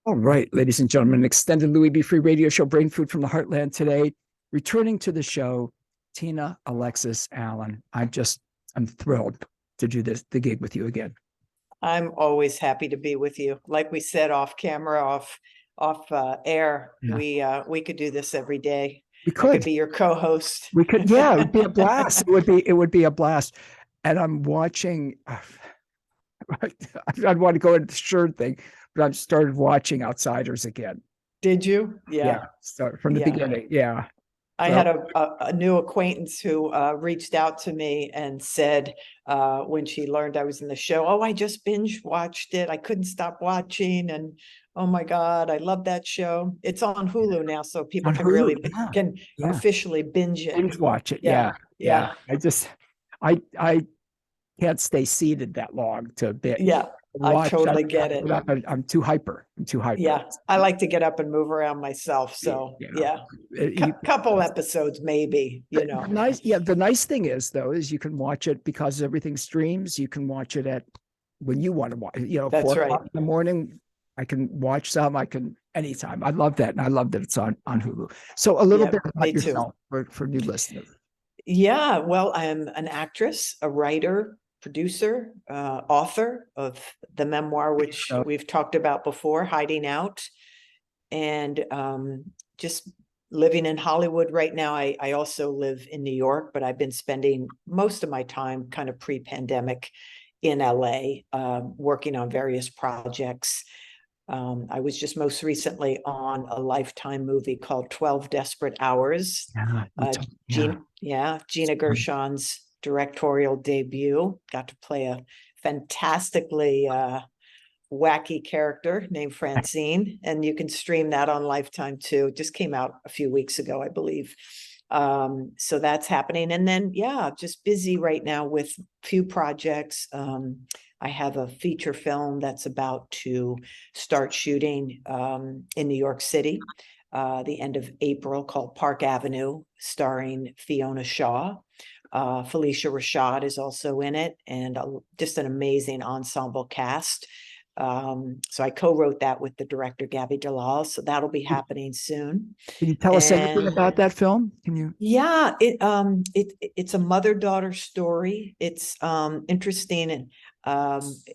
All right, ladies and gentlemen, extended Louis B. Free radio show, Brain Food from the Heartland today. Returning to the show, Tina Alexis Allen. I'm thrilled to do the gig with you again. I'm always happy to be with you. Like we said, off camera, off air, Yeah. we could do this every day. We I could could be your co-host. We could, yeah, it would be a blast. It would be a blast. And I'm watching. I'd want to go into the Shurn thing, but I've started watching Outsiders again. Did you? Yeah, start from the beginning. Yeah. I had a new acquaintance who reached out to me and said when she learned I was in the show, "Oh, I just binge watched it. I couldn't stop watching, and oh my God, I love that show." It's on Hulu now, so people can really officially binge it. Binge watch it. Yeah. I can't stay seated that long to binge. Yeah. I totally get it. I'm too hyper. Yeah, I like to get up and move around myself. So couple episodes maybe. Nice. Yeah, the nice thing is though is you can watch it because everything streams. You can watch it at when you want to watch. That's 4 o'clock in the morning. I can watch some. I can anytime. I love that, and I love that it's on Hulu. So a little bit about yourself for new listeners. Yeah, well, I'm an actress, a writer, producer, author of the memoir, which we've talked about before, Hiding Out, and just living in Hollywood right now. I also live in New York, but I've been spending most of my time kind of pre-pandemic in LA, working on various projects. I was just most recently on a Lifetime movie called 12 Desperate Hours. Gina Gershon's directorial debut. Got to play a fantastically wacky character named Francine, and you can stream that on Lifetime too. It just came out a few weeks ago, I believe. So that's happening. And then, just busy right now with a few projects. I have a feature film that's about to start shooting in New York City, the end of April, called Park Avenue, starring Fiona Shaw. Felicia Rashad is also in it, and just an amazing ensemble cast. So I co-wrote that with the director, Gabby Dalal. So that'll be happening soon. Can you tell us anything about that film? Can you? Yeah, it's a mother-daughter story. It's interesting, and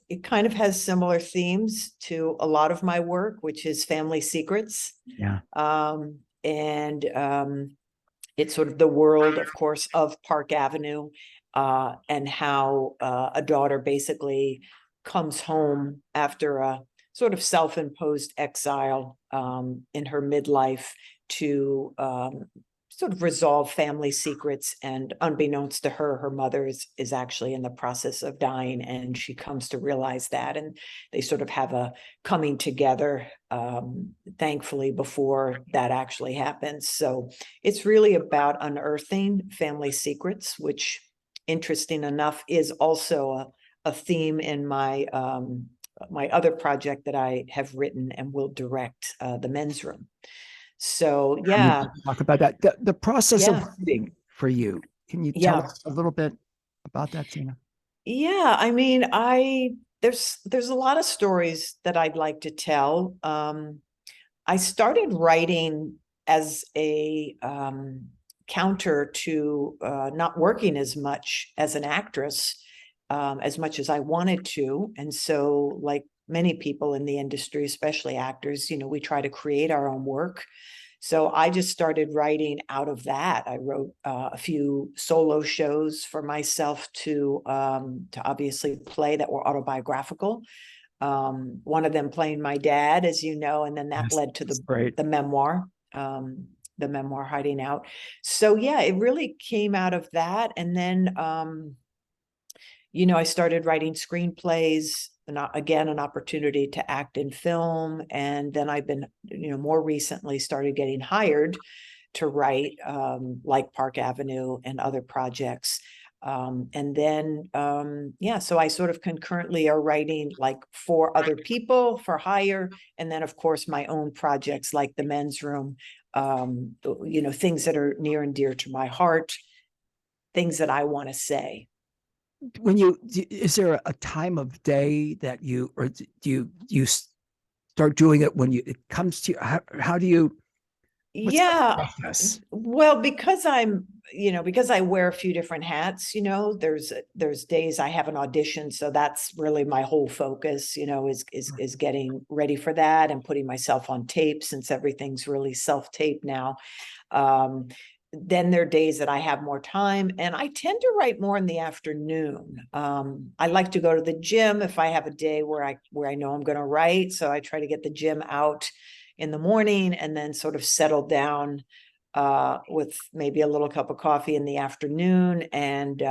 it kind of has similar themes to a lot of my work, which is family secrets. Yeah. It's sort of the world, of course, of Park Avenue, and how a daughter basically comes home after a sort of self-imposed exile in her midlife to sort of resolve family secrets. And unbeknownst to her, her mother is actually in the process of dying, and she comes to realize that. And they sort of have a coming together, thankfully, before that actually happens. So it's really about unearthing family secrets, which, interesting enough, is also a theme in my my other project that I have written and will direct, The Men's Room. So talk about that. The process of writing for you. Can you tell us a little bit about that, Tina? Yeah, I mean, there's a lot of stories that I'd like to tell. I started writing as a counter to not working as much as an actress, as much as I wanted to. And so, like many people in the industry, especially actors, we try to create our own work. So I just started writing out of that. I wrote a few solo shows for myself to obviously play that were autobiographical. One of them playing my dad, as you know, and then that led to the memoir, Hiding Out. So it really came out of that. And then I started writing screenplays, again, an opportunity to act in film. And then I've been, more recently started getting hired to write, like Park Avenue and other projects. And then, so I sort of concurrently are writing like for other people for hire. And then, of course, my own projects like The Men's Room, things that are near and dear to my heart, things that I want to say. Is there a time of day that do you start doing it when it comes to you? How do you, what's the Yeah. process? Well, because because I wear a few different hats, there's days I have an audition. So that's really my whole focus, is getting ready for that and putting myself on tape, since everything's really self-tape now. Then there are days that I have more time, and I tend to write more in the afternoon. I like to go to the gym if I have a day where I know I'm going to write. So I try to get the gym out in the morning and then sort of settle down with maybe a little cup of coffee in the afternoon and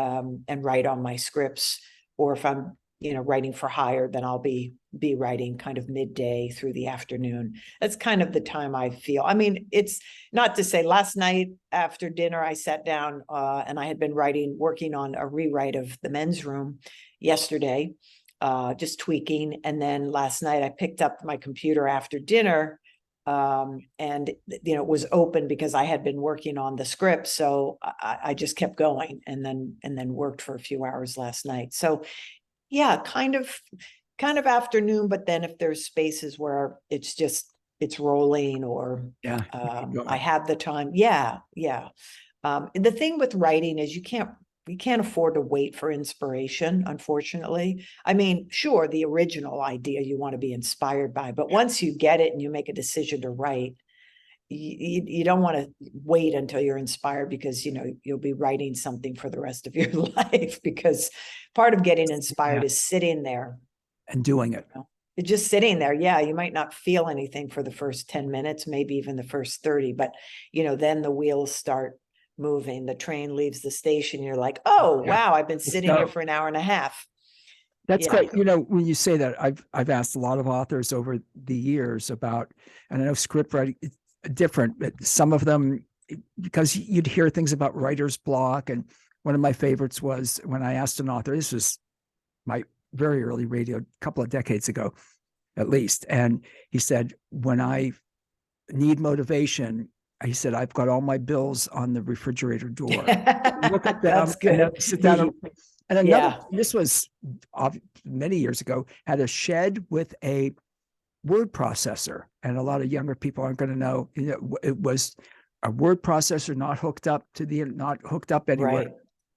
write on my scripts. Or if I'm writing for hire, then I'll be writing kind of midday through the afternoon. That's kind of the time I feel. I mean, it's not to say last night after dinner I sat down and I had been working on a rewrite of The Men's Room yesterday, just tweaking. And then last night I picked up my computer after dinner, and it was open because I had been working on the script. So I just kept going and then worked for a few hours last night. So yeah, kind of afternoon, but then if there's spaces where it's rolling, or I have the time. Yeah. The thing with writing is you can't afford to wait for inspiration, unfortunately. I mean, sure, the original idea you want to be inspired by, but once you get it and you make a decision to write, you don't want to wait until you're inspired, because you'll be writing something for the rest of your life, because part of getting inspired is sitting there and doing it. You're just sitting there. Yeah, you might not feel anything for the first 10 minutes, maybe even the first 30, but then the wheels start moving, the train leaves the station, you're like, oh wow, I've been sitting here for an hour and a half. That's great. When you say that, I've asked a lot of authors over the years about, and I know script writing is different, but some of them, because you'd hear things about writer's block. And one of my favorites was when I asked an author, this was my very early radio, a couple of decades ago, at least. And he said, when I need motivation, he said, I've got all my bills on the refrigerator door. Look at them. That's good. And sit down. And another, this was many years ago, had a shed with a word processor. And a lot of younger people aren't going to know, it was a word processor not hooked up anywhere. Right.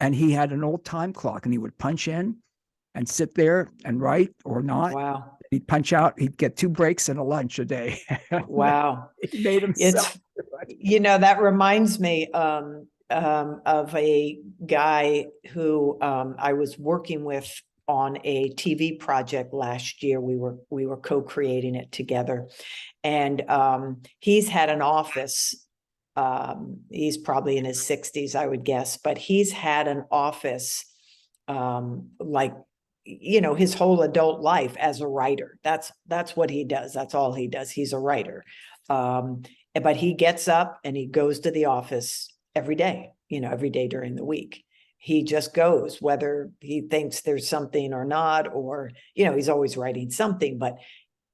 And he had an old time clock, and he would punch in and sit there and write or not. Wow. He'd punch out, he'd get 2 breaks and a lunch a day. Wow. He made himself. That reminds me of a guy who I was working with on a TV project last year. We were co-creating it together, and he's had an office. He's probably in his 60s, I would guess, but he's had an office his whole adult life as a writer. That's what he does. That's all he does. He's a writer. But he gets up and he goes to the office every day, every day during the week. He just goes, whether he thinks there's something or not, or, he's always writing something, but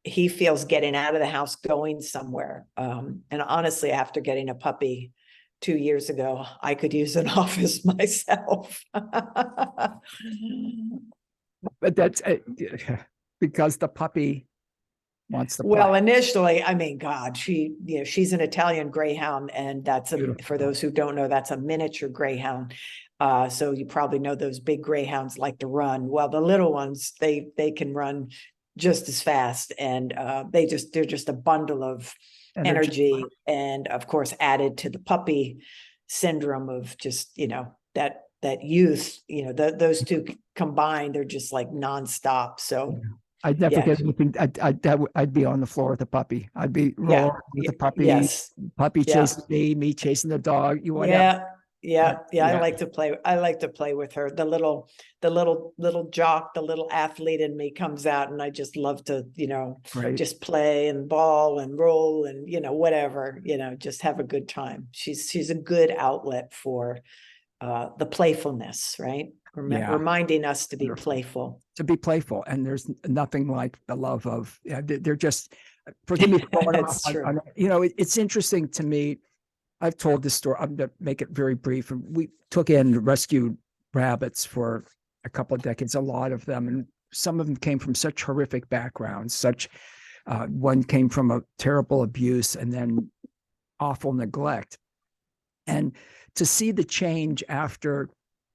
he feels getting out of the house, going somewhere. And honestly, after getting a puppy 2 years ago, I could use an office myself. But that's because the puppy wants to play. Well, initially, I mean, God, she's an Italian greyhound, and that's for those who don't know, that's a miniature greyhound. So you probably know those big greyhounds like to run. Well, the little ones, they can run just as fast, and they're just a bundle of energy, and of course, added to the puppy syndrome of just that youth, those two combined, they're just like nonstop. So I'd never get anything. I'd be on the floor with the puppy. I'd be rolling with the puppy. Yes. Puppy chasing me chasing the dog. I like to play. I like to play with her. The little jock, the little athlete in me comes out, and I just love to, just play and ball and roll and, whatever, just have a good time. She's a good outlet for the playfulness, right? Reminding us to be playful. To be playful. And there's nothing like the love of, they're just, forgive me for going off on, it's interesting to me. I've told this story. I'm going to make it very brief. We took in rescued rabbits for a couple of decades, a lot of them. And some of them came from such horrific backgrounds, such One came from a terrible abuse and then awful neglect. And to see the change after,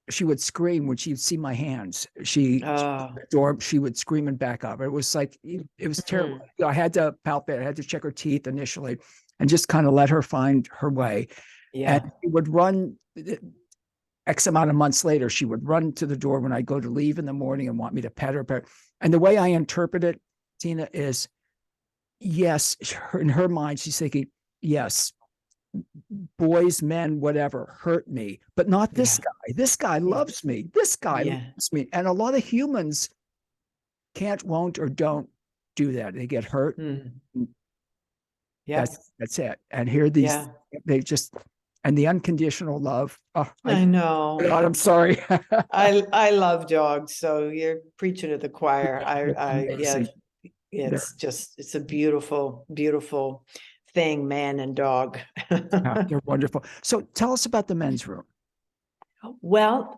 she would scream when she'd see my hands. She would scream and back up. It was like, it was terrible. I had to palpate, I had to check her teeth initially and just kind of let her find her way. Yeah. And she would run X amount of months later, she would run to the door when I go to leave in the morning and want me to pet her. And the way I interpret it, Tina, is yes, in her mind, she's thinking, yes, boys, men, whatever, hurt me, but not this guy. This guy loves me. This guy loves me. And a lot of humans can't, won't, or don't do that. They get hurt. Yeah. That's it. And here they just, and the unconditional love. Oh, I know. God, I'm sorry. I love dogs. So you're preaching to the choir. It's a beautiful, beautiful thing, man and dog. They're wonderful. So tell us about the men's room. Well,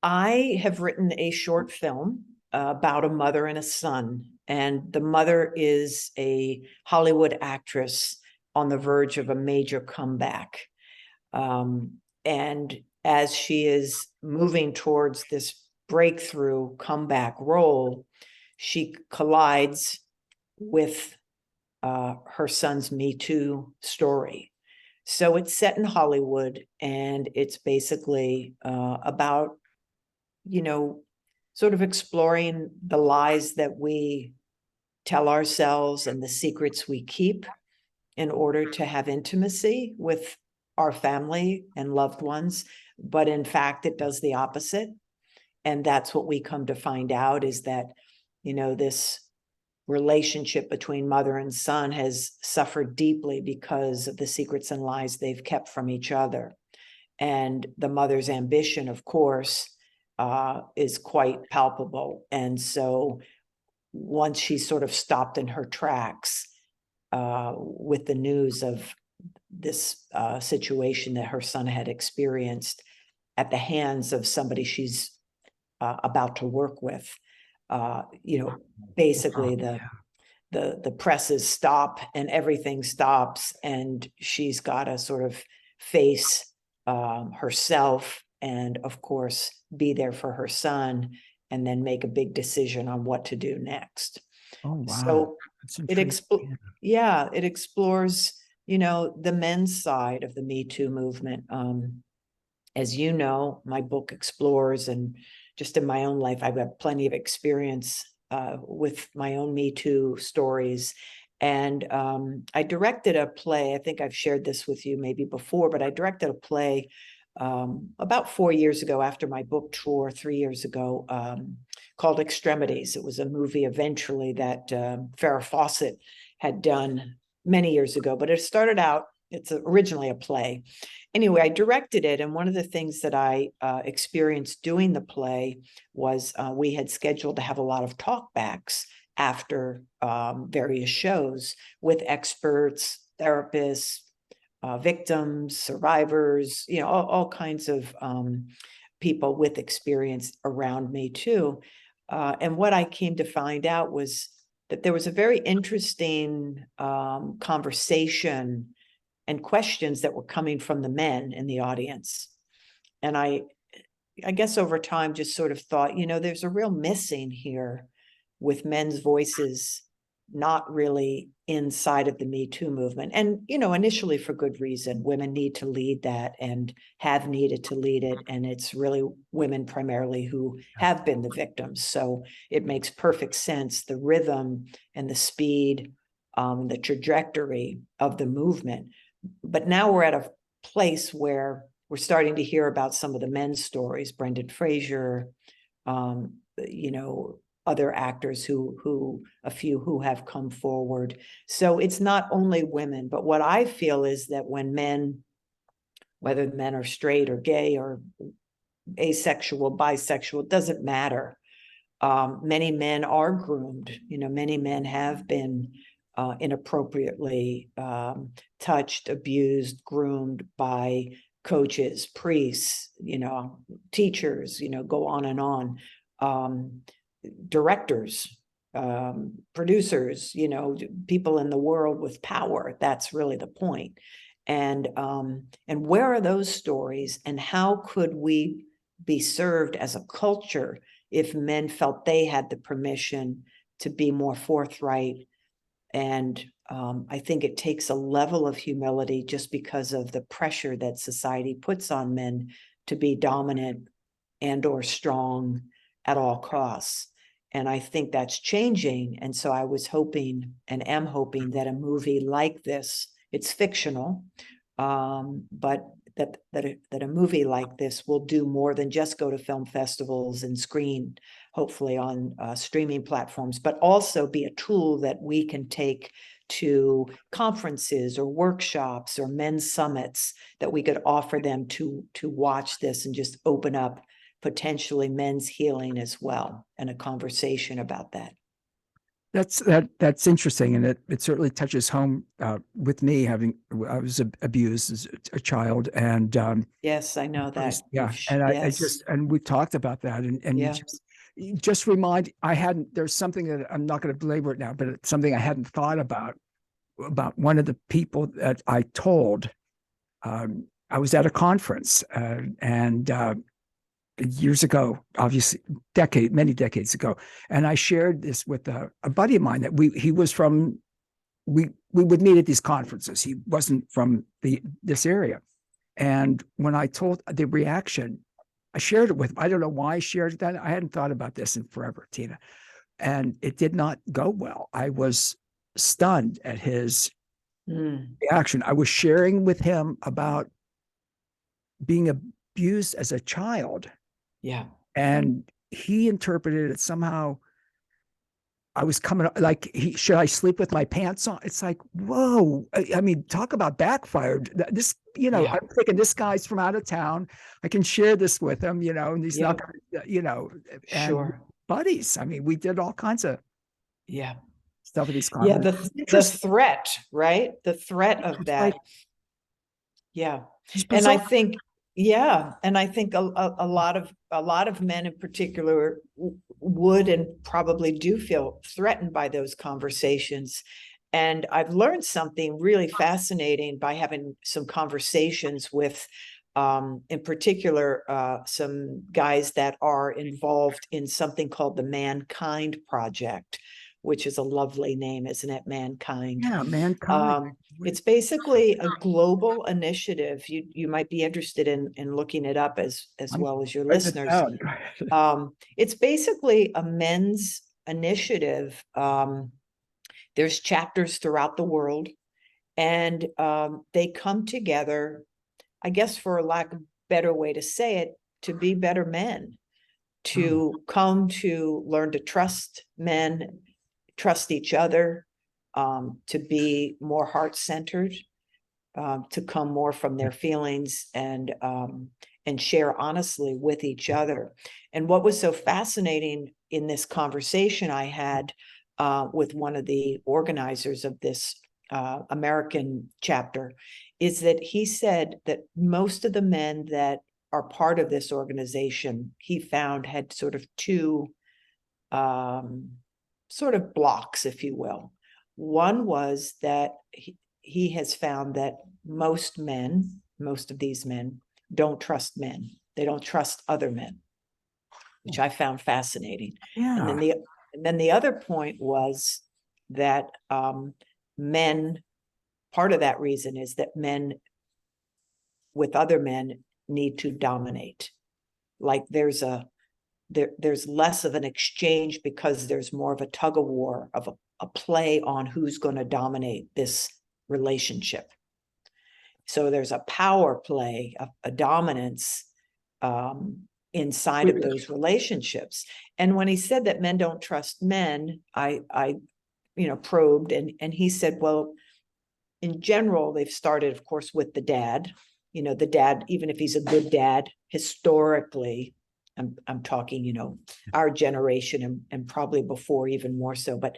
I have written a short film about a mother and a son, and the mother is a Hollywood actress on the verge of a major comeback. And as she is moving towards this breakthrough comeback role, she collides with her son's Me Too story. So it's set in Hollywood, and it's basically about, sort of exploring the lies that we tell ourselves and the secrets we keep in order to have intimacy with our family and loved ones. But in fact, it does the opposite. And that's what we come to find out, is that, this relationship between mother and son has suffered deeply because of the secrets and lies they've kept from each other. And the mother's ambition, of course, is quite palpable. And so once she's sort of stopped in her tracks with the news of this situation that her son had experienced at the hands of somebody she's about to work with, basically the presses stop and everything stops, and she's got to sort of face herself and, of course, be there for her son, and then make a big decision on what to do next. Oh, wow. So it explores, the men's side of the Me Too movement. As you know, my book explores, and just in my own life, I've got plenty of experience with my own Me Too stories. And I directed a play. I think I've shared this with you maybe before, but I directed a play about 4 years ago after my book tour, 3 years ago, called Extremities. It was a movie eventually that Farrah Fawcett had done many years ago, but it started out, it's originally a play. Anyway, I directed it, and one of the things that I experienced doing the play was we had scheduled to have a lot of talkbacks after various shows with experts, therapists, victims, survivors, all kinds of people with experience around Me Too. And what I came to find out was that there was a very interesting conversation and questions that were coming from the men in the audience. And I guess over time just sort of thought, there's a real missing here with men's voices not really inside of the Me Too movement. And, initially for good reason. Women need to lead that and have needed to lead it. And it's really women primarily who have been the victims. So it makes perfect sense, the rhythm and the speed, the trajectory of the movement. But now we're at a place where we're starting to hear about some of the men's stories, Brendan Fraser, other actors a few who have come forward. So it's not only women, but what I feel is that when men, whether the men are straight or gay or asexual, bisexual, it doesn't matter. Many men are groomed. Many men have been inappropriately touched, abused, groomed by coaches, priests, teachers, go on and on. Directors, producers, people in the world with power. That's really the point. And where are those stories, and how could we be served as a culture if men felt they had the permission to be more forthright? And I think it takes a level of humility, just because of the pressure that society puts on men to be dominant and or strong at all costs. And I think that's changing. And so I was hoping, and am hoping, that a movie like this, it's fictional, but that a movie like this will do more than just go to film festivals and screen, hopefully on streaming platforms, but also be a tool that we can take to conferences or workshops or men's summits, that we could offer them to watch this and just open up potentially men's healing as well, and a conversation about that. That's interesting, and it certainly touches home with me. I was abused as a child, and yes, I know that. yeah, and I yes. just, and we talked about that, and Yeah. you just remind, there's something that I'm not going to belabor it now, but it's something I hadn't thought about one of the people that I told. I was at a conference, and years ago, obviously many decades ago. And I shared this with a buddy of mine that we would meet at these conferences. He wasn't from this area. And when I told the reaction, I shared it with him. I don't know why I shared that. I hadn't thought about this in forever, Tina. And it did not go well. I was stunned at his reaction. I was sharing with him about being abused as a child. Yeah. And he interpreted it somehow. I was coming like, should I sleep with my pants on? It's like, whoa. I mean, talk about backfired. This, Yeah. I'm thinking this guy's from out of town. I can share this with him, and he's not, and Sure. buddies. I mean, we did all kinds of stuff at these conferences. Yeah, the threat, right? The threat of that. Like, yeah. And I think, a lot of men in particular would and probably do feel threatened by those conversations. And I've learned something really fascinating by having some conversations with, in particular, some guys that are involved in something called the Mankind Project, which is a lovely name, isn't it? Mankind. Yeah, Mankind. It's basically a global initiative. You might be interested in looking it up as well as your listeners. It's basically a men's initiative. There's chapters throughout the world, and they come together, I guess, for a lack of a better way to say it, to be better men, to come to learn to trust men, trust each other, to be more heart-centered, to come more from their feelings, and share honestly with each other. And what was so fascinating in this conversation I had with one of the organizers of this American chapter is that he said that most of the men that are part of this organization, he found, had sort of two sort of blocks, if you will. One was that he has found that most of these men don't trust men. They don't trust other men, which I found fascinating. Yeah. And then the other point was that men, part of that reason is that men with other men need to dominate. Like there's less of an exchange because there's more of a tug of war, of a play on who's going to dominate this relationship. So there's a power play, a dominance inside of those relationships. And when he said that men don't trust men, I probed, and he said, well, in general, they've started, of course, with the dad. The dad, even if he's a good dad, historically, I'm talking, our generation and probably before even more so, but,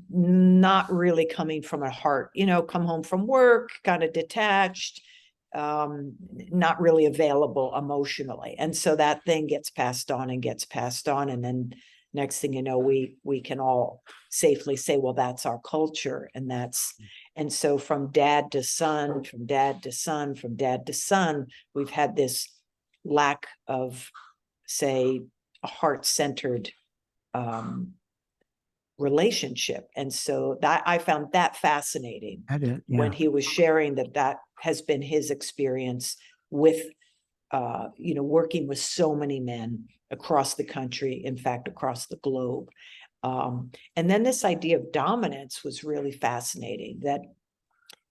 not really coming from a heart, come home from work, kind of detached, not really available emotionally. And so that thing gets passed on and gets passed on. And then next thing you know, we can all safely say, well, that's our culture. And so from dad to son, from dad to son, from dad to son, we've had this lack of, say, a heart-centered relationship. And so that I found that fascinating when he was sharing that has been his experience with, working with so many men across the country, in fact, across the globe. And then this idea of dominance was really fascinating, that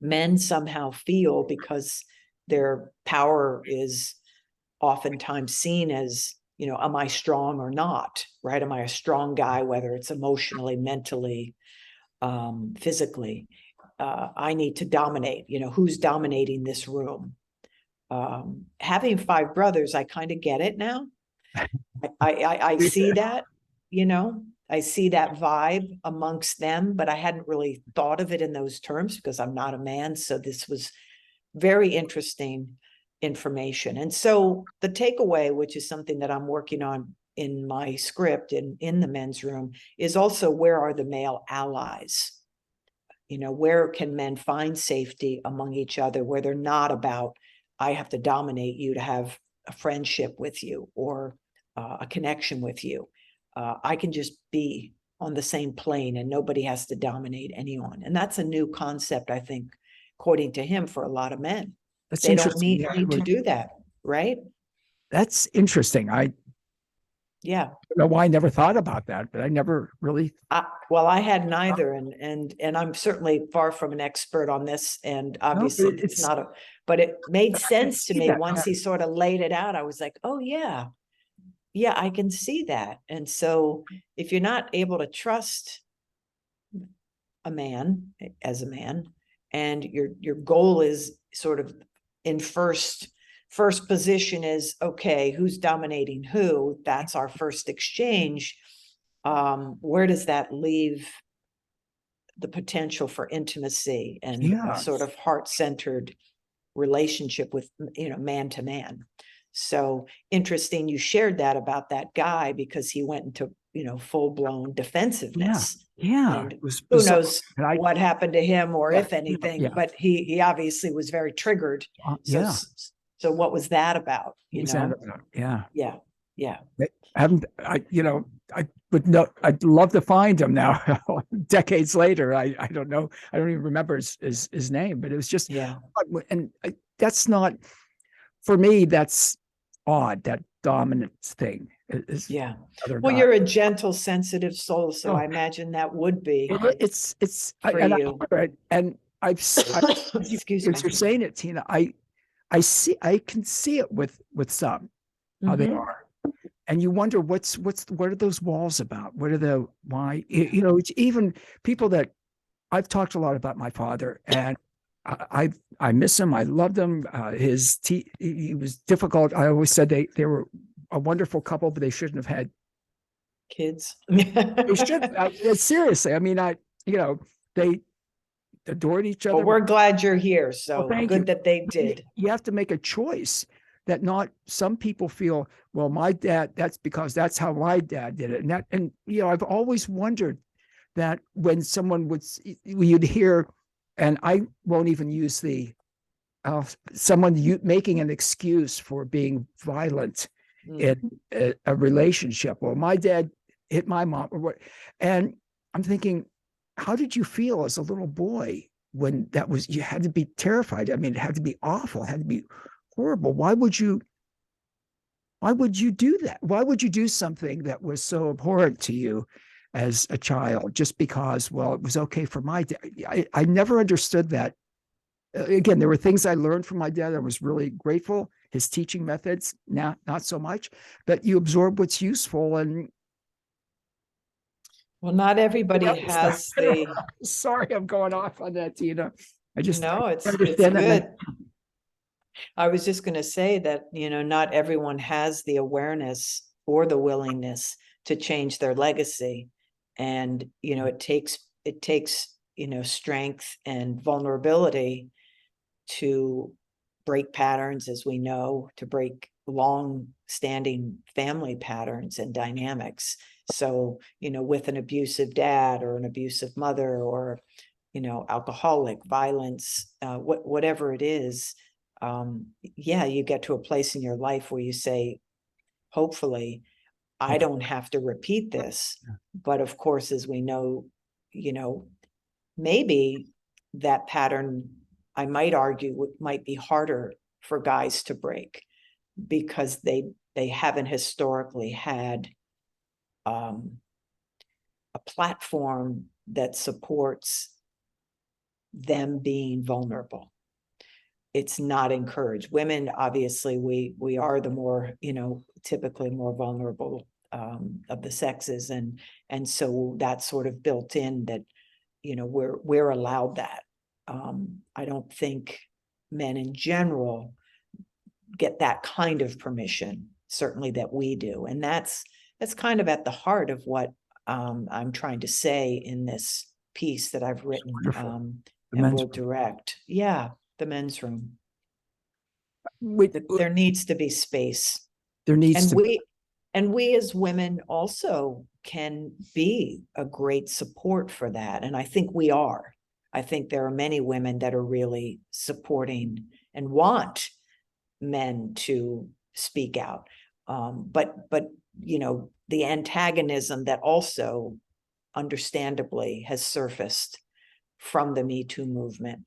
men somehow feel, because their power is oftentimes seen as, am I strong or not, right? Am I a strong guy, whether it's emotionally, mentally, physically? I need to dominate, who's dominating this room? Having 5 brothers, I kind of get it now. I see that, I see that vibe amongst them, but I hadn't really thought of it in those terms because I'm not a man. So this was very interesting information. And so the takeaway, which is something that I'm working on in my script and in the men's room, is also, where are the male allies? Where can men find safety among each other, where they're not about, I have to dominate you to have a friendship with you or a connection with you. I can just be on the same plane and nobody has to dominate anyone. And that's a new concept, I think, according to him, for a lot of men. That's they don't interesting. need to do that, right? That's interesting. I don't know why I never thought about that, but I never really. Well, I had neither, and I'm certainly far from an expert on this, and obviously it's not but it made sense to me once he sort of laid it out. I was like, oh yeah, I can see that. And so if you're not able to trust a man as a man, and your goal is sort of in first position is, okay, who's dominating who? That's our first exchange. Where does that leave the potential for intimacy and a sort of heart-centered relationship with, man to man? So interesting you shared that about that guy, because he went into, full-blown defensiveness. And who knows what happened to him, or if anything, but he obviously was very triggered. So what was that about? I would know. I'd love to find him now. Decades later, I don't know. I don't even remember his name, but it was just And that's not, for me, that's odd. That dominance thing is well, you're a gentle, sensitive soul, so I imagine that would be it's for you. And I've Excuse me. As you're saying it, Tina, I can see it with some how they are. And you wonder what are those walls about? What are why? It's even people that I've talked a lot about my father, and I miss him. I loved him. He was difficult. I always said they were a wonderful couple, but they shouldn't have had kids. They should. Seriously, I mean, they adored each other. Well, we're glad you're here. So good that they did. You have to make a choice. That not some people feel, well, my dad, that's because that's how my dad did it. And I've always wondered that when someone you'd hear, and I won't even use someone making an excuse for being violent in a relationship. Well, my dad hit my mom or what. And I'm thinking, how did you feel as a little boy when you had to be terrified? I mean, it had to be awful, it had to be horrible. Why would you do that? Why would you do something that was so abhorrent to you as a child just because, well, it was okay for my dad? I never understood that. Again, there were things I learned from my dad. I was really grateful. His teaching methods, not so much, but you absorb what's useful. And well, not everybody has the. Sorry, I'm going off on that, Tina. It's good. I was just going to say that, not everyone has the awareness or the willingness to change their legacy. And, it takes, strength and vulnerability to break patterns, as we know, to break long-standing family patterns and dynamics. So, with an abusive dad or an abusive mother, or, alcoholic, violence, whatever it is, yeah, you get to a place in your life where you say, hopefully, I don't have to repeat this. But of course, as we know, maybe that pattern, I might argue, might be harder for guys to break, because they haven't historically had a platform that supports them being vulnerable. It's not encouraged. Women, obviously, we are the more, typically more vulnerable of the sexes, and so that's sort of built in, that we're allowed that. I don't think men in general get that kind of permission, certainly, that we do, and that's kind of at the heart of what I'm trying to say in this piece that I've written, and will direct. Yeah, the men's room. There needs to be space. There needs to be. And we as women also can be a great support for that. And I think we are. I think there are many women that are really supporting and want men to speak out. But the antagonism that also understandably has surfaced from the Me Too movement,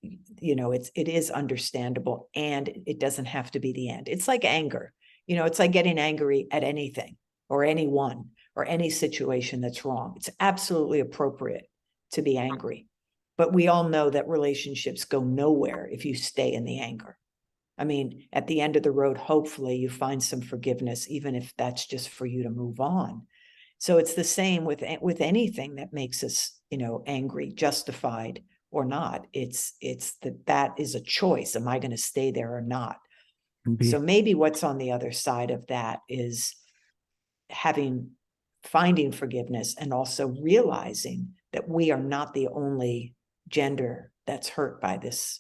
it is understandable, and it doesn't have to be the end. It's like anger. It's like getting angry at anything or anyone or any situation that's wrong. It's absolutely appropriate to be angry. But we all know that relationships go nowhere if you stay in the anger. I mean, at the end of the road, hopefully you find some forgiveness, even if that's just for you to move on. So it's the same with anything that makes us, angry, justified or not. It's that is a choice. Am I going to stay there or not? So maybe what's on the other side of that is finding forgiveness, and also realizing that we are not the only gender that's hurt by this.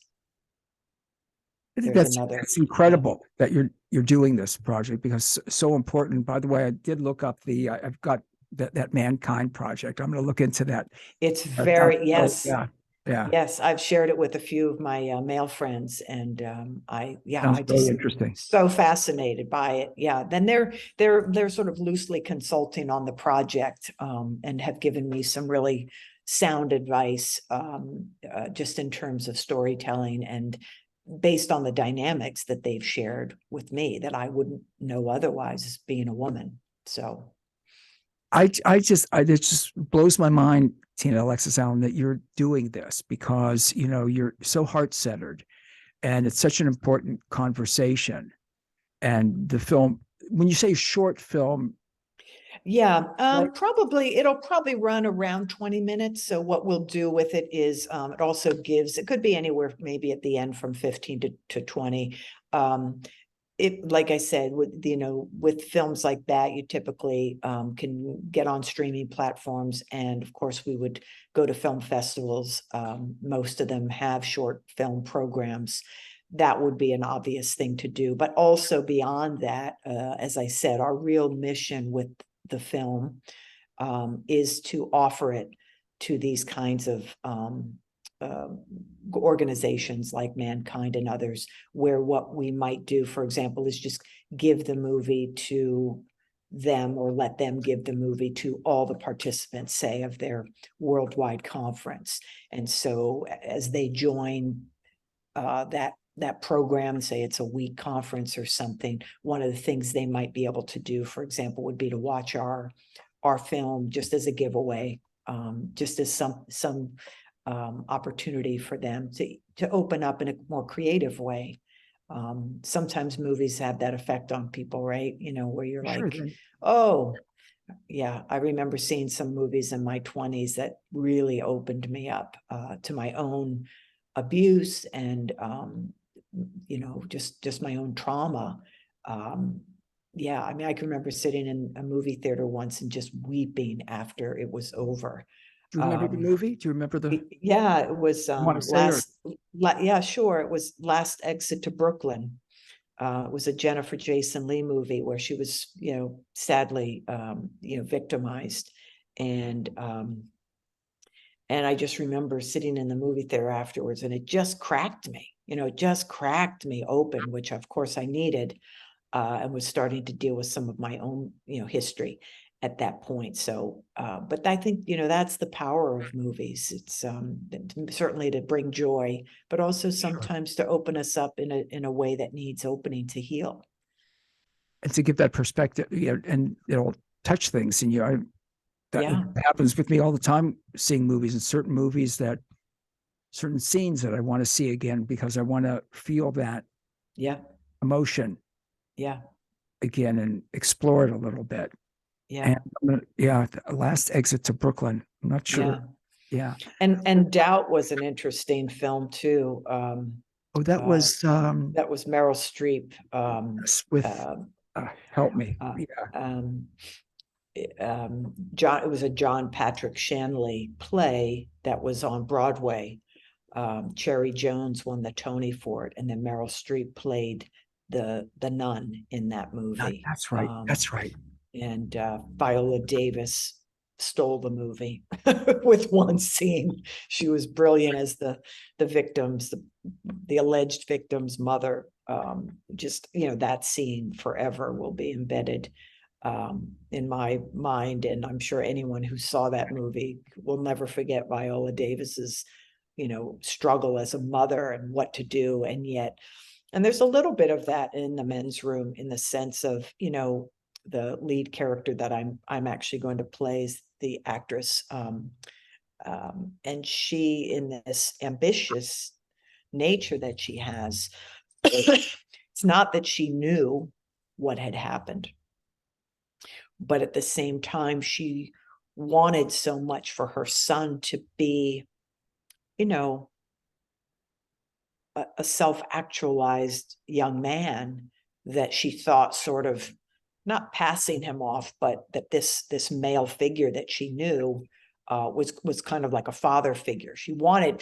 I think that's incredible that you're doing this project, because so important. By the way, I did look up I've got that Mankind project. I'm going to look into that. It's very, yes. Yeah. Yes, I've shared it with a few of my male friends, and I just interesting. So fascinated by it. Yeah, then they're sort of loosely consulting on the project, and have given me some really sound advice, just in terms of storytelling, and based on the dynamics that they've shared with me that I wouldn't know otherwise, as being a woman. So it just blows my mind, Tina Alexis Allen, that you're doing this, because you're so heart-centered, and it's such an important conversation. And the film, when you say short film, yeah, it'll probably run around 20 minutes. So what we'll do with it is, it also gives, it could be anywhere, maybe at the end from 15 to 20. Like I said, with films like that, you typically can get on streaming platforms, and of course we would go to film festivals. Most of them have short film programs. That would be an obvious thing to do. But also beyond that, as I said, our real mission with the film is to offer it to these kinds of organizations like Mankind and others, where what we might do, for example, is just give the movie to them, or let them give the movie to all the participants, say, of their worldwide conference. And so as they join that program, say it's a week conference or something, one of the things they might be able to do, for example, would be to watch our film just as a giveaway, just as some opportunity for them to open up in a more creative way. Sometimes movies have that effect on people, right? Where you're like, oh, yeah, I remember seeing some movies in my 20s that really opened me up to my own abuse, and just my own trauma. Yeah, I mean, I can remember sitting in a movie theater once and just weeping after it was over. Do you remember the movie? Do you remember Yeah, it was yeah, sure. It was Last Exit to Brooklyn. It was a Jennifer Jason Leigh movie where she was, sadly, victimized. And I just remember sitting in the movie theater afterwards, and it just cracked me, it just cracked me open, which of course I needed, and was starting to deal with some of my own, history at that point. So, but I think, that's the power of movies. It's certainly to bring joy, but also sometimes to open us up in a way that needs opening to heal. And to give that perspective, and it'll touch things. And that happens with me all the time, seeing movies, and certain scenes that I want to see again because I want to feel that emotion again and explore it a little bit. And the Last Exit to Brooklyn. I'm not sure. And Doubt was an interesting film too. That was Meryl Streep. with help me. It was a John Patrick Shanley play that was on Broadway. Cherry Jones won the Tony for it, and then Meryl Streep played the nun in that movie. That's right. That's right. And Viola Davis stole the movie with one scene. She was brilliant as the victims, the alleged victim's mother. Just, that scene forever will be embedded in my mind. And I'm sure anyone who saw that movie will never forget Viola Davis's, struggle as a mother and what to do. And there's a little bit of that in The Men's Room, in the sense of, the lead character that I'm actually going to play is the actress. And she, in this ambitious nature that she has, it's not that she knew what had happened, but at the same time, she wanted so much for her son to be, a self-actualized young man, that she thought sort of not passing him off, but that this male figure that she knew was kind of like a father figure. She wanted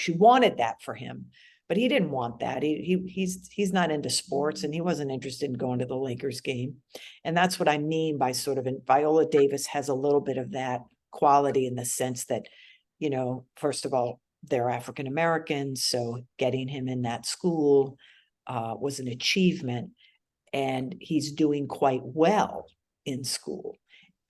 that for him, but he didn't want that. He's not into sports, and he wasn't interested in going to the Lakers game. And that's what I mean by sort of, Viola Davis has a little bit of that quality, in the sense that, first of all, they're African Americans, so getting him in that school was an achievement. And he's doing quite well in school,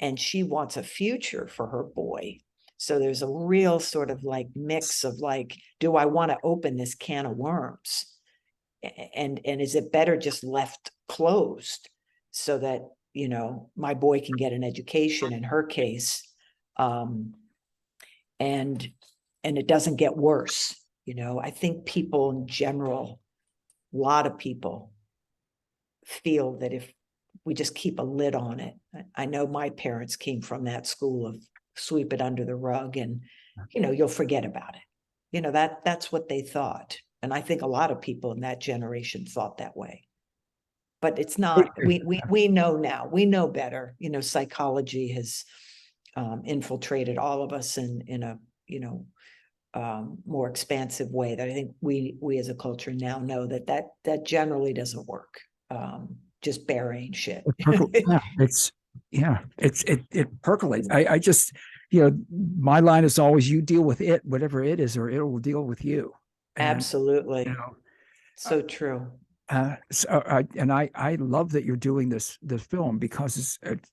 and she wants a future for her boy. So there's a real sort of like mix of like, do I want to open this can of worms? And is it better just left closed so that, my boy can get an education, in her case, and it doesn't get worse. I think people in general, a lot of people feel that if we just keep a lid on it. I know my parents came from that school of sweep it under the rug, and you'll forget about it. That's what they thought. And I think a lot of people in that generation thought that way. But it's not. We know now. We know better. Psychology has infiltrated all of us in a more expansive way, that I think we as a culture now know that generally doesn't work. Just burying shit. It percolates. I just, my line is always, you deal with it, whatever it is, or it will deal with you. Absolutely. So true. I love that you're doing this film, because it's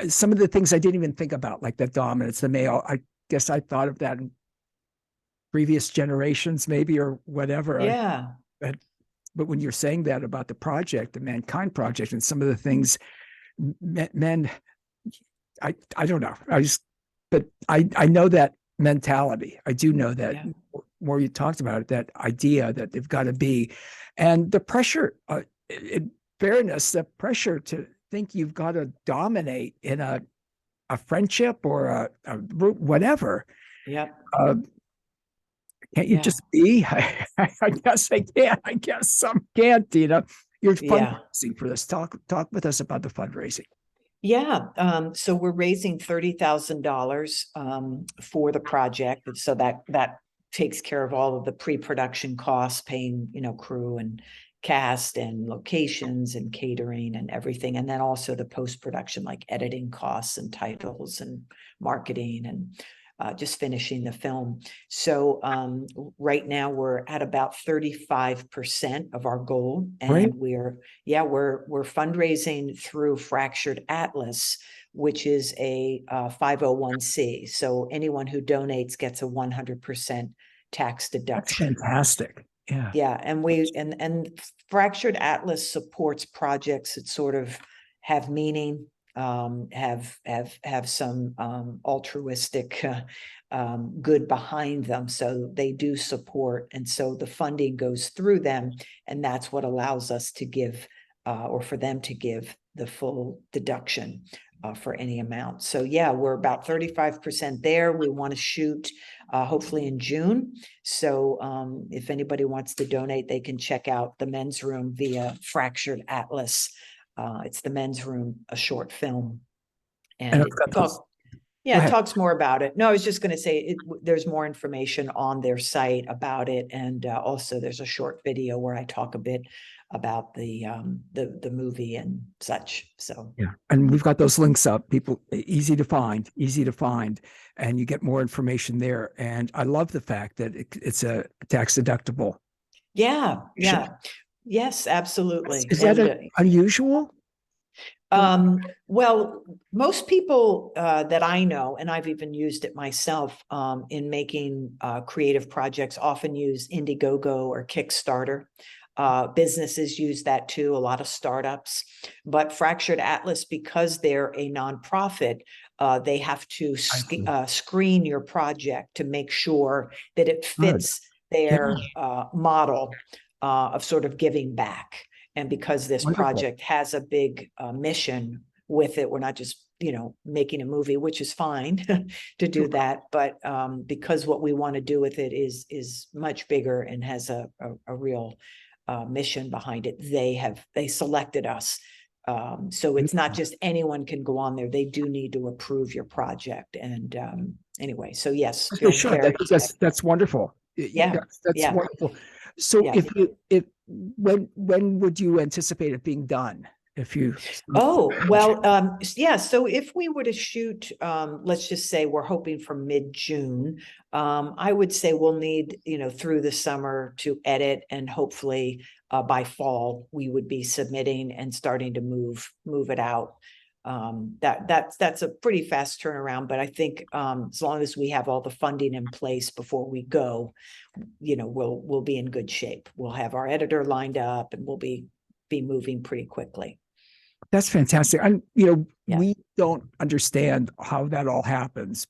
some of the things I didn't even think about, like the dominance, the male. I guess I thought of that in previous generations, maybe, or whatever. Yeah. But when you're saying that about the project, the Mankind Project, and some of the things men, I don't know. But I know that mentality. I do know that. More you talked about it, that idea that they've got to be, and the pressure, in fairness, the pressure to think you've got to dominate in a friendship or a whatever. Can't you just be? I guess I can. I guess some can't, Tina. You're fundraising for this. Talk with us about the fundraising. So we're raising $30,000 for the project. So that takes care of all of the pre-production costs, paying, crew and cast and locations and catering and everything. And then also the post-production, like editing costs and titles and marketing and just finishing the film. So right now we're at about 35% of our goal, and Right. we're fundraising through Fractured Atlas, which is a 501c. So anyone who donates gets a 100% tax That's deduction. fantastic. Yeah. Yeah, and Fractured Atlas supports projects that sort of have meaning, have some altruistic good behind them. So they do support, and so the funding goes through them, and that's what allows us to give, or for them to give the full deduction for any amount. So yeah, we're about 35% there. We want to shoot hopefully in June. So if anybody wants to donate, they can check out the men's room via Fractured Atlas. It's the men's room, a short film. And I've got those. it talks more about it. No, I was just going to say there's more information on their site about it. And also there's a short video where I talk a bit about the movie and such. So Yeah, and we've got those links up. People, easy to find, and you get more information there. And I love the fact that it's a tax deductible. yeah, yes, absolutely. Is that unusual? Well, most people that I know, and I've even used it myself in making creative projects, often use Indiegogo or Kickstarter. Businesses use that too, a lot of startups. But Fractured Atlas, because they're a nonprofit, they have to screen your project to make sure that it fits their model of sort of giving back. And because this project has a big mission with it, we're not just, making a movie, which is fine to do that. But because what we want to do with it is much bigger and has a real mission behind it, they selected us. So it's not just anyone can go on there. They do need to approve your project. And anyway, so yes, They should. That's wonderful. Yeah, that's wonderful. So when would you anticipate it being done? If you So if we were to shoot, let's just say we're hoping for mid-June, I would say we'll need, through the summer to edit, and hopefully by fall we would be submitting and starting to move it out. That's a pretty fast turnaround, but I think as long as we have all the funding in place before we go, we'll be in good shape. We'll have our editor lined up, and we'll be moving pretty quickly. That's fantastic. And we don't understand how that all happens.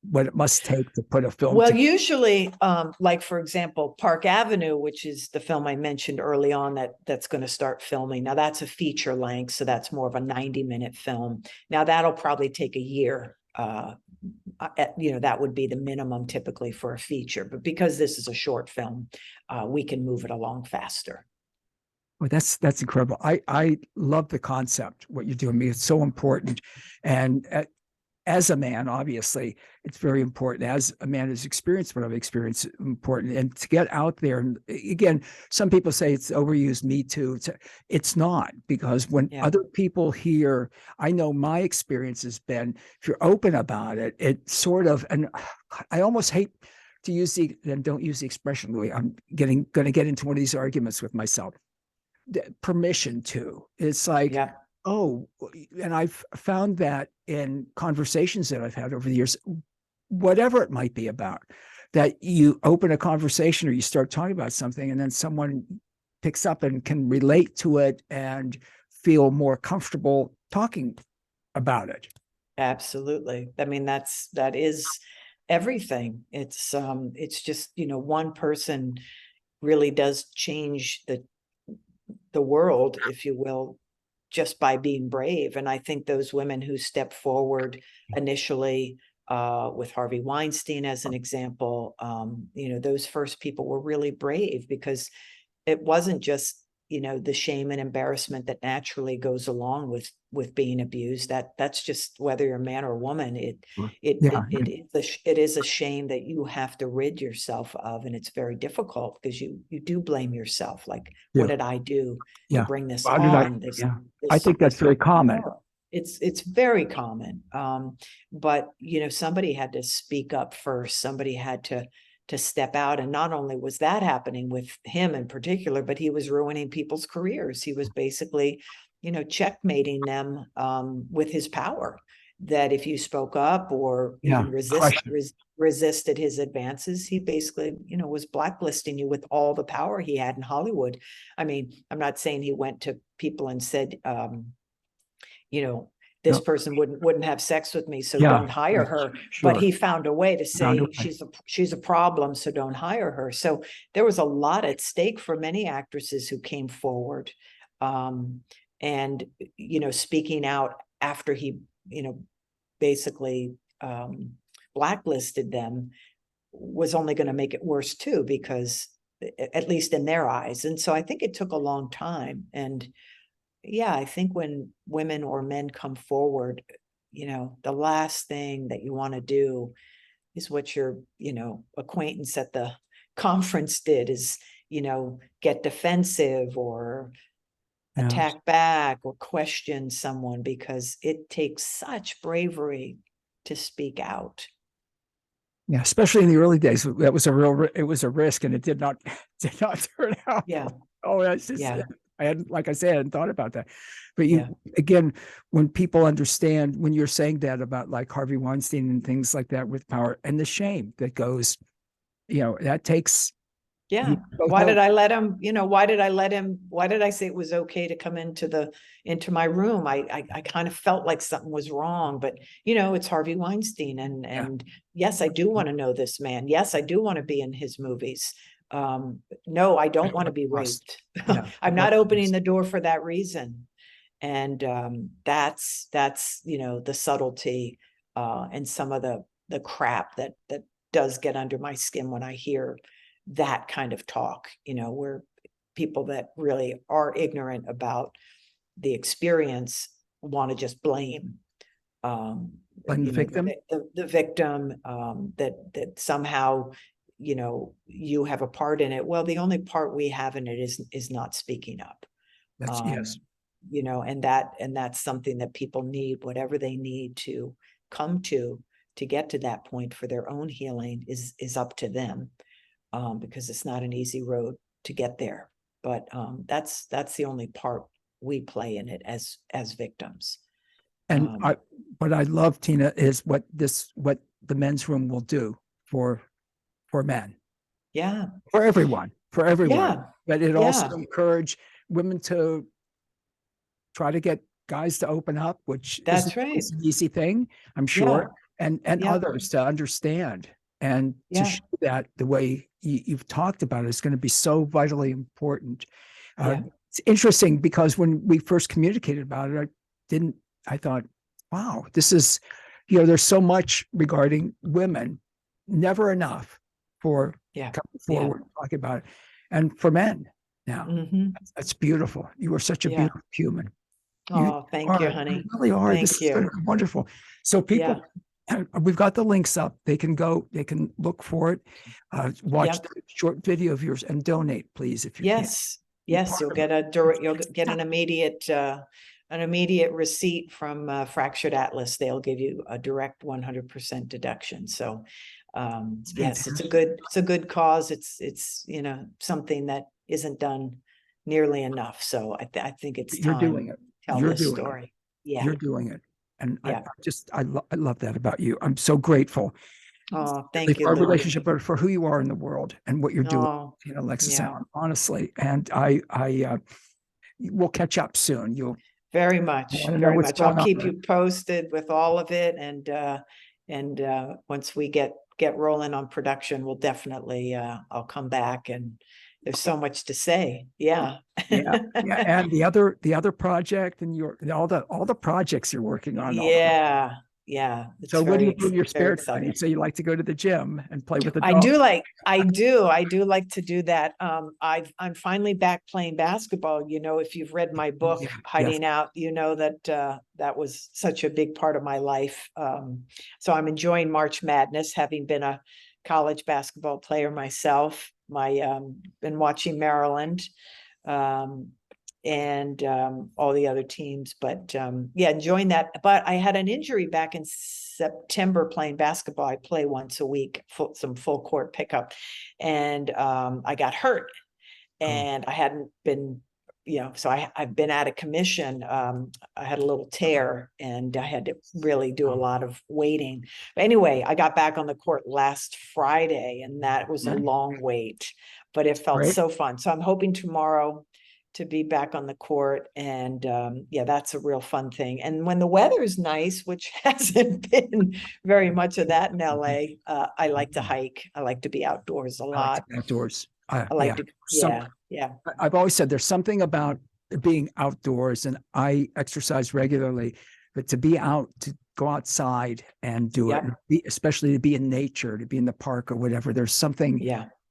What it must take to put a film. Well, usually, like for example, Park Avenue, which is the film I mentioned early on that's going to start filming. Now that's a feature length, so that's more of a 90-minute film. Now that'll probably take a year. That would be the minimum typically for a feature, but because this is a short film, we can move it along faster. Well, that's incredible. I love the concept, what you're doing. It's so important. And as a man, obviously, it's very important. As a man who's experienced what I've experienced, important. And to get out there, and again, some people say it's overused, Me Too. It's not, because when other people hear, I know my experience has been, if you're open about it, it sort of, and I almost hate to use don't use the expression, Louis. I'm going to get into one of these arguments with myself. Permission to. It's like, oh, and I've found that in conversations that I've had over the years, whatever it might be about, that you open a conversation or you start talking about something, and then someone picks up and can relate to it and feel more comfortable talking about it. Absolutely. I mean, that is everything. It's just, one person really does change the world, if you will, just by being brave. And I think those women who stepped forward initially, with Harvey Weinstein as an example, those first people were really brave, because it wasn't just, the shame and embarrassment that naturally goes along with being abused. That's just whether you're a man or a woman. It is a shame that you have to rid yourself of, and it's very difficult because you do blame yourself. Like, what did I do to bring this on? I think that's very common. It's very common. But somebody had to speak up first. Somebody had to step out. And not only was that happening with him in particular, but he was ruining people's careers. He was basically, checkmating them with his power, that if you spoke up or even resisted his advances, he basically, was blacklisting you with all the power he had in Hollywood. I mean, I'm not saying he went to people and said, this person wouldn't have sex with me, so don't hire her. Sure. But he found a way to say she's a problem, so don't hire her. So there was a lot at stake for many actresses who came forward, and speaking out after he basically blacklisted them was only going to make it worse too, because at least in their eyes. And so I think it took a long time. And yeah, I think when women or men come forward, the last thing that you want to do is what your, acquaintance at the conference did, is, get defensive or attack back or question someone, because it takes such bravery to speak out. Yeah, especially in the early days, that was it was a risk, and it did not turn out. Yeah. Oh, that's just, I hadn't, like I said, I hadn't thought about that. But again, when people understand, when you're saying that about like Harvey Weinstein and things like that with power and the shame that goes, that takes. Yeah. Why did I let him, why did I say it was okay to come into my room? I kind of felt like something was wrong, but it's Harvey Weinstein. And yes, I do want to know this man. Yes, I do want to be in his movies. No, I don't want to be raped. I'm not opening the door for that reason. And that's the subtlety and some of the crap that does get under my skin when I hear that kind of talk, where people that really are ignorant about the experience want to just blame the victim, the victim, that somehow you have a part in it. Well, the only part we have in it is not speaking up. That's and that's something that people need, whatever they need to come to get to that point for their own healing is up to them. Because it's not an easy road to get there, but that's the only part we play in it as victims. And what I love, Tina, is what the men's room will do for men. Yeah, for everyone. Yeah. But it also encourage women to try to get guys to open up, which that's right. Is an easy thing, I'm sure, and others to understand. And to show that the way you've talked about it is going to be so vitally important. It's interesting because when we first communicated about it, I thought, wow, this is, there's so much regarding women, never enough for coming forward talking about it. And for men now, that's beautiful. You are such a beautiful human. Thank you, honey. You really are. This is wonderful. So people, we've got the links up. They can look for it, watch the short video of yours, and donate, please, if you can. Yes, you'll get an immediate receipt from Fractured Atlas. They'll give you a direct 100% deduction. So yes, it's a good cause. It's something that isn't done nearly enough. So I think it's time. You're doing it. Tell this story. Yeah, you're doing it. And I love that about you. I'm so grateful. Oh, thank you. For our relationship, but for who you are in the world and what you're doing, Tina Alexis Allen, honestly. And we'll catch up soon. You'll very much. I'll keep you posted with all of it. And once we get rolling on production, we'll definitely, I'll come back, and there's so much to say. Yeah. And the other project, and all the projects you're working on. Yeah. It's So what do you do in your very spare time? exciting. You say you like to go to the gym and play with the I dog. I do like to do that. I'm finally back playing basketball. You know, if you've read my book, Yeah, Hiding Out, you know that that was such a big part of my life. So I'm enjoying March Madness, having been a college basketball player myself. Been watching Maryland, and all the other teams, but yeah, enjoying that. But I had an injury back in September playing basketball. I play once a week, some full court pickup, and I got hurt, and I hadn't been, so I've been out of commission. I had a little tear, and I had to really do a lot of waiting. But anyway, I got back on the court last Friday, and that was a long wait, but it felt Great. so fun. So I'm hoping tomorrow to be back on the court, and yeah, that's a real fun thing. And when the weather is nice, which hasn't been very much of that in LA, I like to hike. I like to be outdoors a I like to lot. be outdoors. I like to, Some, yeah. I've always said there's something about being outdoors, and I exercise regularly, but to be out, to go outside and do it, especially to be in nature, to be in the park or whatever, there's something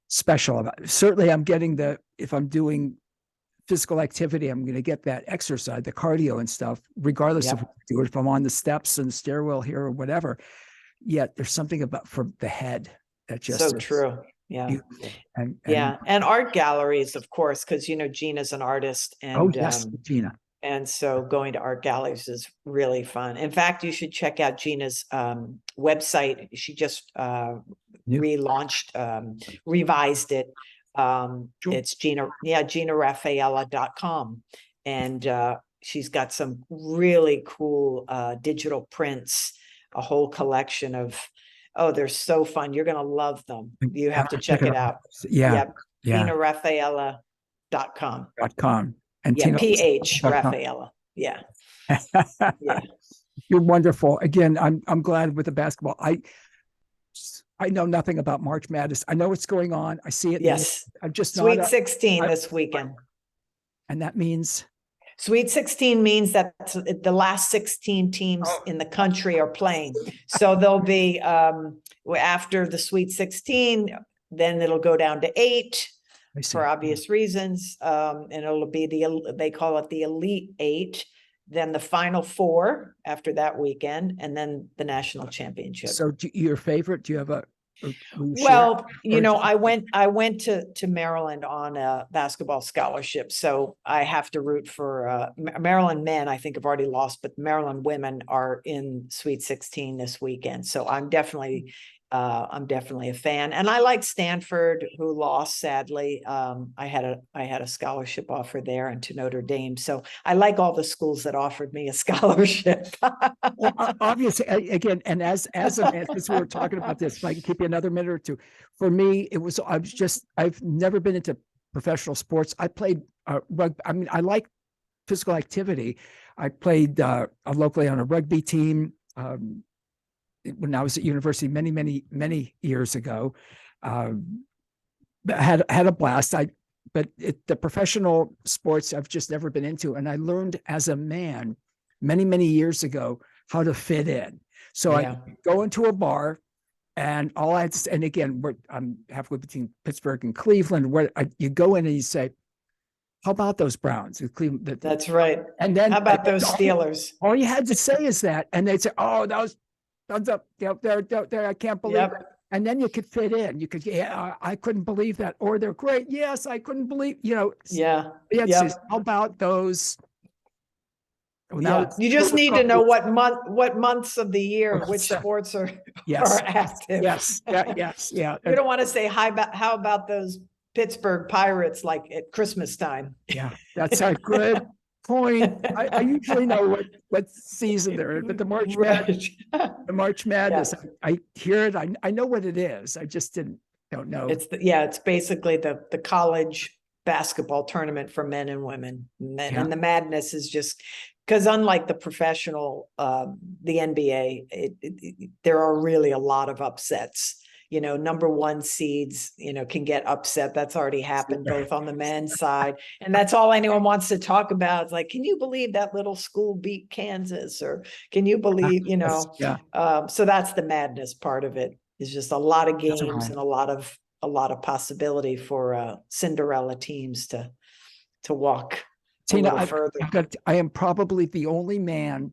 special about it. Certainly I'm getting if I'm doing physical activity, I'm going to get that exercise, the cardio and stuff, regardless of what I do, if I'm on the steps and the stairwell here or whatever. Yet there's something about for the head that just so true. Yeah. And and art galleries, of course, because Gina's an artist, and yes, Gina. And so going to art galleries is really fun. In fact, you should check out Gina's website. She just relaunched, revised it. It's GinaRaffaella.com. And she's got some really cool digital prints, a whole collection of, they're so fun. You're going to love them. You have to check it out. GinaRaffaella.com. And Tina PH Raffaella. Yeah. You're wonderful. Again, I'm glad with the basketball. I know nothing about March Madness. I know what's going on. I see it. Yes. I'm just Sweet 16 this weekend. And that means? Sweet 16 means that the last 16 teams in the country are playing. So there'll be, after the Sweet 16, then it'll go down to 8. For obvious reasons, and it'll be they call it the Elite 8, then the Final 4 after that weekend, and then the national championship. So your favorite? Do you have a? Well, I went to Maryland on a basketball scholarship, so I have to root for Maryland men. I think have already lost, but Maryland women are in Sweet 16 this weekend. So I'm definitely a fan, and I like Stanford, who lost sadly. I had a scholarship offer there and to Notre Dame, so I like all the schools that offered me a scholarship. Well, obviously, again, and as a man, since we were talking about this, if I can keep you another minute or two. For me, I've never been into professional sports. I played rugby. I mean, I like physical activity. I played locally on a rugby team. When I was at university many years ago, had a blast. But the professional sports I've just never been into, and I learned as a man many years ago how to fit in. So I go into a bar, and all I had to, and again, I'm halfway between Pittsburgh and Cleveland. Where you go in and you say, "How about those Browns?" Cleveland. That's right. And then how about those Steelers? All you had to say is that, and they'd say, "Oh, that was." Thumbs up. There. I can't believe it. And then you could fit in. You could, I couldn't believe that. Or they're great. Yes, I couldn't believe, How about those? You just need to know what months of the year, which sports are active. Yes. Yeah. You don't want to say, how about those Pittsburgh Pirates, like at Christmas time? Yeah, that's a good point. I usually know what season they're in, but the March Madness, I hear it. I know what it is. I just don't know. It's basically the college basketball tournament for men and women. And the madness is just because unlike the professional, the NBA, there are really a lot of upsets. number one seeds, can get upset. That's already happened both on the men's side. And that's all anyone wants to talk about. It's like, can you believe that little school beat Kansas? Or can you believe, Yeah. So that's the madness part of it. It's just a lot of That's games right. and a lot of possibility for Cinderella teams to walk a Tina, little further. I am probably the only man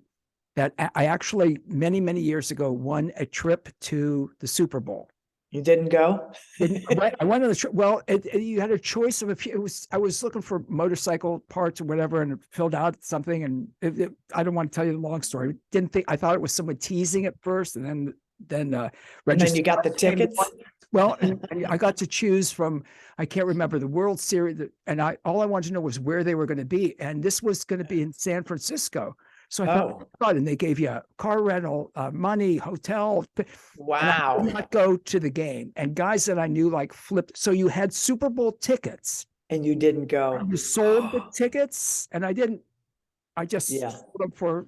that I actually many, many years ago won a trip to the Super Bowl. You didn't go? I went on the trip. Well, you had a choice of a few. I was looking for motorcycle parts or whatever, and it filled out something. And I don't want to tell you the long story. I thought it was someone teasing at first, and then And then you got the tickets. Well, and I got to choose from, I can't remember, the World Series, and all I wanted to know was where they were going to be, and this was going to be in San Francisco. So I thought, oh, God, and they gave you a car rental, money, hotel. Wow. And I did not go to the game. And guys that I knew like flipped. So you had Super Bowl tickets. And you didn't go. And you sold the tickets, and I didn't. I just sold them for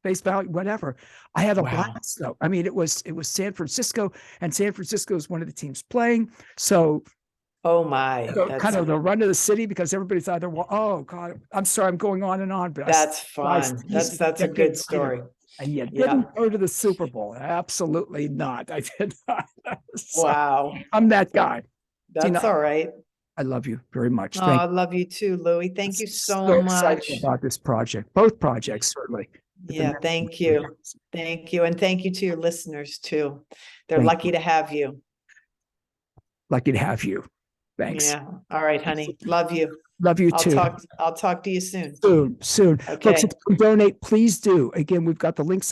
face value, whatever. I had a blast though. I mean, it was San Francisco, and San Francisco is one of the teams playing. So oh my, that's kind of the run of the city, because everybody's either, well, oh God, I'm sorry, I'm going on and on, but that's fun. That's a good story. And you didn't go to the Super Bowl. Absolutely not. I did not. Wow. I'm that guy. That's Tina, all right. I love you very much. I love you too, Louis. Thank you so much about this project. Both projects, certainly. Yeah, thank you. Thank you. And thank you to your listeners too. They're lucky to have you. Lucky to have you. Thanks. Yeah. All right, honey. Love you. Love you too. I'll talk to you soon. Soon. Okay. Folks, if you donate, please do. Again, we've got the links up.